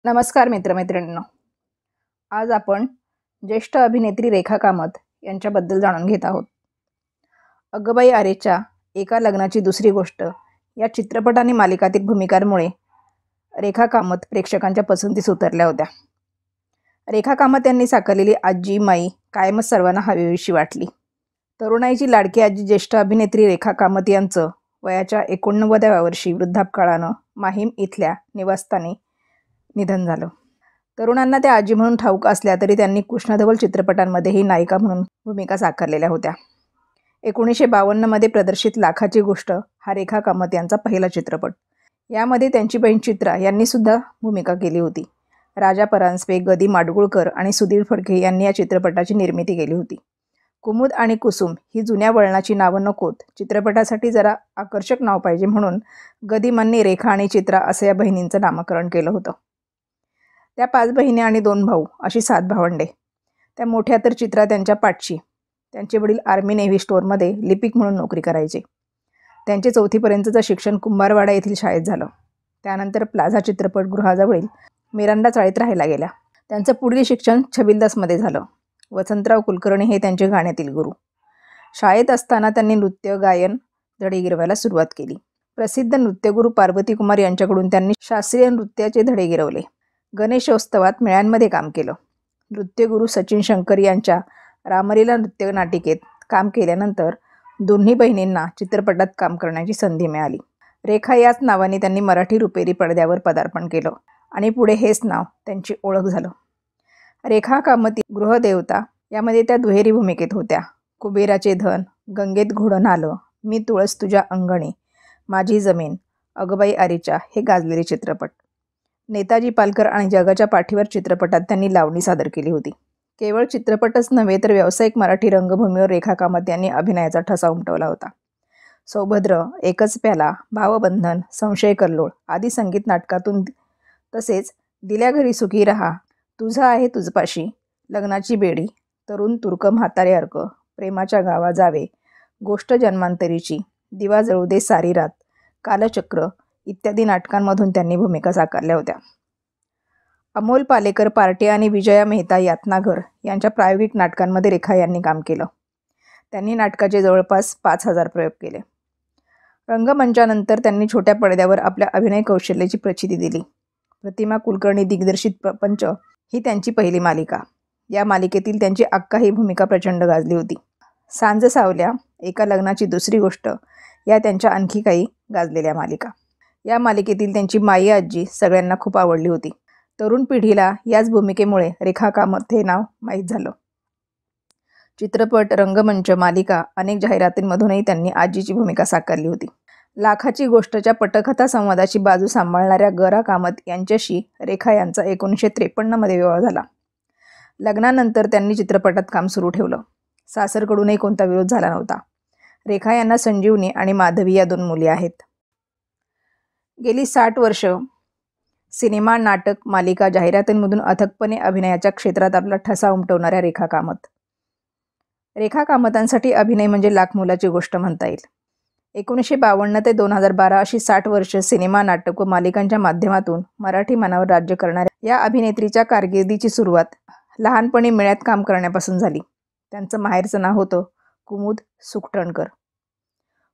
नमस्कार मित्रमैत्रिणींनो. आज आपण ज्येष्ठ अभिनेत्री रेखा कामत यांच्याबद्दल जाणून घेत आहोत. अगबाई आरेच्या एका लग्नाची दुसरी गोष्ट या चित्रपट आणि मालिकातील भूमिकांमुळे रेखा कामत प्रेक्षकांच्या पसंतीस उतरल्या होत्या. रेखा कामत यांनी साकारलेली आजी माई कायमच सर्वांना हवीशी वाटली. तरुणाईची लाडकी आजी ज्येष्ठ अभिनेत्री रेखा कामत यांचं वयाच्या 89व्या वर्षी वृद्धापकाळानं माहीम इथल्या निवासस्थानी निधन झालं. तरुणांना त्या आजी म्हणून ठाऊक असल्या तरी त्यांनी कृष्णधवल चित्रपटांमध्येही नायिका म्हणून भूमिका साकारलेल्या होत्या. 1952मध्ये प्रदर्शित लाखाची गोष्ट हा रेखा कामत यांचा पहिला चित्रपट. यामध्ये त्यांची बहीण चित्रा यांनी सुद्धा भूमिका केली होती. राजा परांजपे, गदी माडगुळकर आणि सुधीर फडके यांनी या चित्रपटाची निर्मिती केली होती. कुमुद आणि कुसुम ही जुन्या वळणाची नावं नकोत, चित्रपटासाठी जरा आकर्षक नाव पाहिजे म्हणून गदिमांनी रेखा आणि चित्रा असं या बहिणींचं नामकरण केलं होतं. त्या 5 बहिणी आणि 2 भाऊ अशी 7 भावंडे. त्या मोठ्या तर चित्रा त्यांच्या पाठची. त्यांचे वडील आर्मी नेव्ही स्टोअरमध्ये लिपिक म्हणून नोकरी करायचे. त्यांचे 4थीपर्यंतचं शिक्षण कुंभारवाडा येथील शाळेत झालं. त्यानंतर प्लाझा चित्रपटगृहाजवळील मिरांडा चाळीत राहायला गेल्या. त्यांचं पुढील शिक्षण छबिलदासमध्ये झालं. वसंतराव कुलकर्णी हे त्यांचे गाण्यातील गुरु. शाळेत असताना त्यांनी नृत्य गायन धडे गिरवायला सुरुवात केली. प्रसिद्ध नृत्यगुरू पार्वती कुमार यांच्याकडून त्यांनी शास्त्रीय नृत्याचे धडे गिरवले. गणेशोत्सवात मेळ्यांमध्ये काम केलं. नृत्यगुरू सचिन शंकर यांच्या रामलीला नृत्य नाटिकेत काम केल्यानंतर दोन्ही बहिणींना चित्रपटात काम करण्याची संधी मिळाली. रेखा याच नावाने त्यांनी मराठी रुपेरी पडद्यावर पदार्पण केलं आणि पुढे हेच नाव त्यांची ओळख झालं. रेखा कामत गृहदेवता यामध्ये त्या दुहेरी भूमिकेत होत्या. कुबेराचे धन, गंगेत घोडं आलं, मी तुळस तुझ्या अंगणी, माझी जमीन, अगबाई आरेच्या हे गाजलेले चित्रपट. नेताजी पालकर आणि जगाच्या पाठीवर चित्रपटात त्यांनी लावणी सादर केली होती. केवळ चित्रपटच नव्हे तर व्यावसायिक मराठी रंगभूमीवर रेखा कामत यांनी अभिनयाचा ठसा उमटवला होता. सौभद्र, एकच प्याला, भावबंधन, संशय कल्लोळ आदी संगीत नाटकातून तसेच दिल्या घरी सुखी रहा, तुझं आहे तुझपाशी, लग्नाची बेडी, तरुण तुर्क म्हातारे अर्क, प्रेमाच्या गावा जावे, गोष्ट जन्मांतरीची, दिवा जळू दे सारी रात, कालचक्र इत्यादी नाटकांमधून त्यांनी भूमिका साकारल्या होत्या. अमोल पालेकर पार्टे आणि विजया मेहता यातनाघर यांच्या प्रायोगिक नाटकांमध्ये रेखा यांनी काम केलं. त्यांनी नाटकाचे जवळपास 5000 प्रयोग केले. रंगमंचानंतर त्यांनी छोट्या पडद्यावर आपल्या अभिनय कौशल्याची प्रचिती दिली. प्रतिमा कुलकर्णी दिग्दर्शित प्रपंच ही त्यांची पहिली मालिका. या मालिकेतील त्यांची अक्का ही भूमिका प्रचंड गाजली होती. सांज सावल्या, एका लग्नाची दुसरी गोष्ट या त्यांच्या आणखी काही गाजलेल्या मालिका. या मालिकेतील त्यांची माई आजी सगळ्यांना खूप आवडली होती. तरुण पिढीला याच भूमिकेमुळे रेखा कामत हे नाव माहीत झालं. चित्रपट, रंगमंच, मालिका अनेक जाहिरातींमधूनही त्यांनी आजीची भूमिका साकारली होती. लाखाची गोष्टच्या पटकथा संवादाची बाजू सांभाळणाऱ्या गरा कामत यांच्याशी रेखा यांचा 1953मध्ये विवाह झाला. लग्नानंतर त्यांनी चित्रपटात काम सुरू ठेवलं. सासरकडूनही कोणता विरोध झाला नव्हता. रेखा यांना संजीवनी आणि माधवी या 2 मुली आहेत. गेली 60 वर्ष सिनेमा, नाटक, मालिका, जाहिरातींमधून अथकपणे अभिनयाच्या क्षेत्रात आपला ठसा उमटवणाऱ्या रेखा कामत. रेखा कामतांसाठी अभिनय म्हणजे लाखमोलाची गोष्ट म्हणता येईल. 1952 ते 2012 अशी 60 वर्ष सिनेमा, नाटक व मालिकांच्या माध्यमातून मराठी मनावर राज्य करणाऱ्या या अभिनेत्रीच्या कारकिर्दीची सुरुवात लहानपणी मेळ्यात काम करण्यापासून झाली. त्यांचं माहेरचं नाव होतं कुमुद सुखटणकर.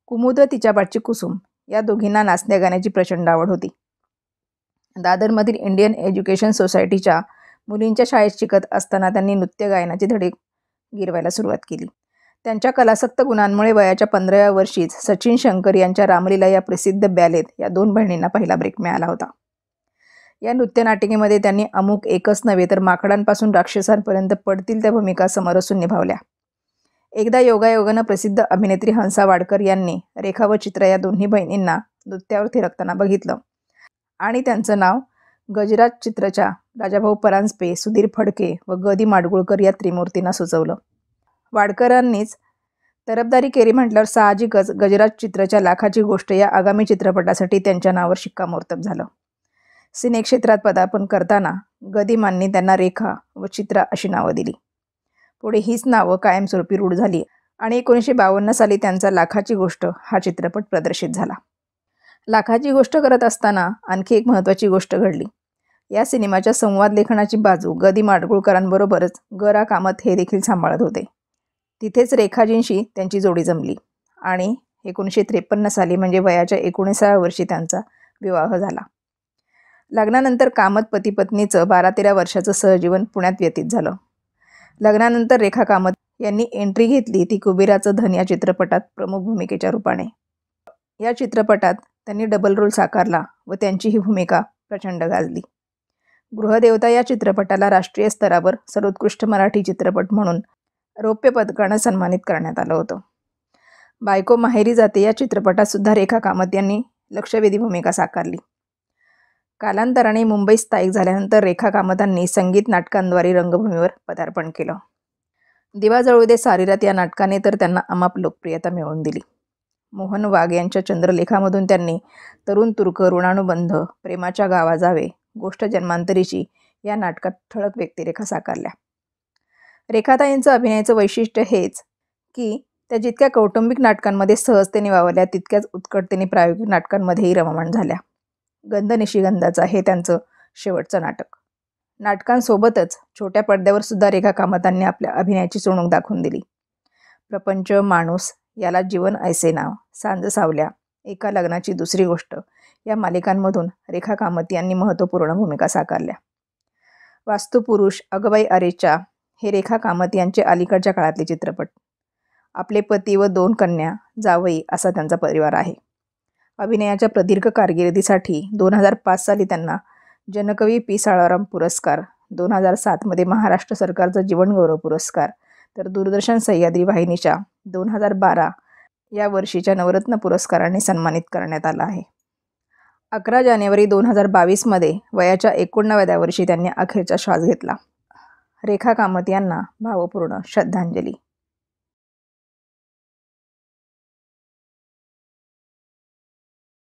कुमुद व तिच्या पाठची कुसुम या दोघींना नाचण्या गाण्याची प्रचंड आवड होती. दादरमधील इंडियन एज्युकेशन सोसायटीच्या मुलींच्या शाळेत शिकत असताना त्यांनी नृत्य गायनाचे धडे गिरवायला सुरुवात केली. त्यांच्या कलासक्त गुणांमुळे वयाच्या 15व्या वर्षीच सचिन शंकर यांच्या रामलीला या प्रसिद्ध बॅलेत या 2 बहिणींना पहिला ब्रेक मिळाला होता. या नृत्यनाटिकेमध्ये त्यांनी अमुक एकच नव्हे तर माकडांपासून राक्षसांपर्यंत पडतील त्या भूमिका समरसून निभावल्या. एकदा योगायोगानं प्रसिद्ध अभिनेत्री हंसा वाडकर यांनी रेखा व चित्रा या दोन्ही बहिणींना नृत्यावर थिरकताना बघितलं आणि त्यांचं नाव गजराज चित्रच्या राजाभाऊ परांजपे, सुधीर फडके व गदी माडगुळकर या त्रिमूर्तींना सुचवलं. वाडकरांनीच तरफदारी केली म्हटल्यावर साहजिकच गजराज चित्रच्या लाखाची गोष्ट या आगामी चित्रपटासाठी त्यांच्या नावावर शिक्कामोर्तब झालं. सिनेक्षेत्रात पदार्पण करताना गदिमांनी त्यांना रेखा व चित्रा अशी नावं दिली. पुढे हीच नावं कायमस्वरूपी रूढ झाली आणि 1952 साली त्यांचा लाखाची गोष्ट हा चित्रपट प्रदर्शित झाला. लाखाची गोष्ट करत असताना आणखी एक महत्त्वाची गोष्ट घडली. या सिनेमाच्या संवाद लेखनाची बाजू ग दि माडगूळकरांबरोबरच ग रा कामत हे देखील सांभाळत होते. तिथेच रेखाजींशी त्यांची जोडी जमली आणि 1953 साली म्हणजे वयाच्या 19व्या वर्षी त्यांचा विवाह झाला. लग्नानंतर कामत पती-पत्नीचं 12-13 वर्षाचं सहजीवन पुण्यात व्यतीत झालं. लग्नानंतर रेखा कामत यांनी एंट्री घेतली ती कुबेराचं धन या चित्रपटात प्रमुख भूमिकेच्या रूपाने. या चित्रपटात त्यांनी डबल रोल साकारला व त्यांची ही भूमिका प्रचंड गाजली. गृहदेवता या चित्रपटाला राष्ट्रीय स्तरावर सर्वोत्कृष्ट मराठी चित्रपट म्हणून रौप्य पदकानं सन्मानित करण्यात आलं होतं. बायको माहेरी जाते या चित्रपटात सुद्धा रेखा कामत यांनी लक्षवेधी भूमिका साकारली. कालांतराने मुंबईत स्थायिक झाल्यानंतर रेखा कामतांनी संगीत नाटकांद्वारे रंगभूमीवर पदार्पण केलं. दिवा जळू दे सारी रात या नाटकाने तर त्यांना अमाप लोकप्रियता मिळवून दिली. मोहन वाघ यांच्या चंद्रलेखामधून त्यांनी तरुण तुर्क, ऋणानुबंध, प्रेमाच्या गावा जावे, गोष्ट जन्मांतरीची या नाटकात ठळक व्यक्तिरेखा साकारल्या. रेखाताईंचं अभिनयाचं वैशिष्ट्य हेच की त्या जितक्या कौटुंबिक नाटकांमध्ये सहजतेने वावरल्या तितक्याच उत्कटतेने प्रायोगिक नाटकांमध्येही रममाण झाल्या. गंध निशिगंधाचा हे त्यांचं शेवटचं नाटक. नाटकांसोबतच छोट्या पडद्यावर सुद्धा रेखा कामतांनी आपल्या अभिनयाची चुणूक दाखवून दिली. प्रपंच, माणूस, याला जीवन ऐसे नाव, सांज सावल्या, एका लग्नाची दुसरी गोष्ट या मालिकांमधून रेखा कामत यांनी महत्त्वपूर्ण भूमिका साकारल्या. वास्तुपुरुष, अगबाई अरेचा हे रेखा कामत यांचे अलीकडच्या काळातले चित्रपट. आपले पती व 2 कन्या, जावई असा त्यांचा परिवार आहे. अभिनयाच्या प्रदीर्घ कारकिर्दीसाठी 2005 साली त्यांना जनकवी पी. साळाराम पुरस्कार, 2007 मध्ये महाराष्ट्र सरकारचा जीवनगौरव पुरस्कार तर दूरदर्शन सह्याद्री वाहिनीच्या 2012 या वर्षीच्या नवरत्न पुरस्काराने सन्मानित करण्यात आला आहे. 11 जानेवारी 2022 मध्ये वयाच्या 89व्या वर्षी त्यांनी अखेरचा श्वास घेतला. रेखा कामत यांना भावपूर्ण श्रद्धांजली.